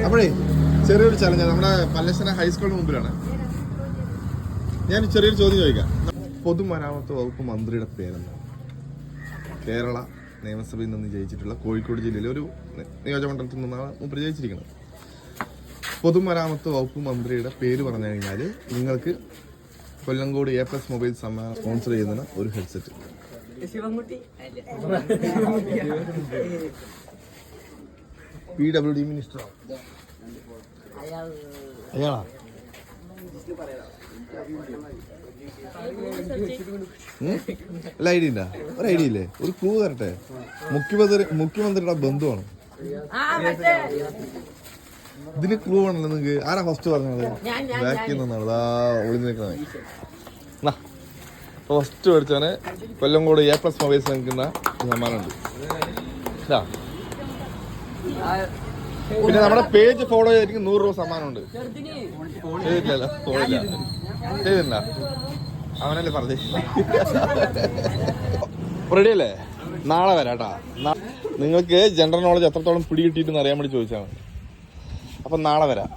അപ്പോഴേ ചെറിയൊരു ചലഞ്ച് നമ്മുടെ പല്ലശ്ശന ഹൈസ്കൂളിന് മുമ്പിലാണ്. ഞാൻ ചെറിയൊരു ചോദ്യം ചോദിക്കാം. പൊതുമരാമത്ത് വകുപ്പ് മന്ത്രിയുടെ പേരെന്താണ്? കേരള നിയമസഭയിൽ നിന്ന് ജയിച്ചിട്ടുള്ള കോഴിക്കോട് ജില്ലയിലെ ഒരു നിയോജകമണ്ഡലത്തിൽ നിന്നാണ് മുമ്പ് ജയിച്ചിരിക്കുന്നത്. പൊതുമരാമത്ത് വകുപ്പ് മന്ത്രിയുടെ പേര് പറഞ്ഞു കഴിഞ്ഞാൽ നിങ്ങൾക്ക് കൊല്ലങ്കോട് A+ മൊബൈൽ സമ്മാനം സ്പോൺസർ ചെയ്യുന്ന ഒരു ഹെഡ്സെറ്റ്. PWD minister അയാളാ? അല്ല, ഐഡിയ ഇല്ല. ഒരു ഐഡിയ ഇല്ലേ? ഒരു ക്ലൂ തരട്ടെ. മുഖ്യമന്ത്രിയുടെ ബന്ധുവാണ്. ഇതിന് ക്ലൂ ആണല്ലോ നിങ്ങക്ക്. ആരാ ഫസ്റ്റ് പറഞ്ഞത്? ബാക്കി നിന്നാണ് ഒളിഞ്ഞു നിൽക്കുന്നത്. ഫസ്റ്റ് മേടിച്ചാണ് കൊല്ലംകോട് A+ മൊബൈൽസ് നിൽക്കുന്ന സമ്മാനമുണ്ട്. പിന്നെ നമ്മുടെ പേജ് ഫോളോ ചെയ്തിരിക്കും 100 രൂപ സമ്മാനമുണ്ട്. ചെയ്തിട്ടില്ലല്ലോ? ചെയ്തില്ല. അവനല്ലേ പറഞ്ഞേ. റെഡി അല്ലേ? നാളെ വരാട്ടാ. നിങ്ങൾക്ക് ജനറൽ നോളജ് എത്രത്തോളം പിടികിട്ടിയിട്ടെന്ന് അറിയാൻ വേണ്ടി ചോദിച്ചാണ്. അപ്പം നാളെ വരാം.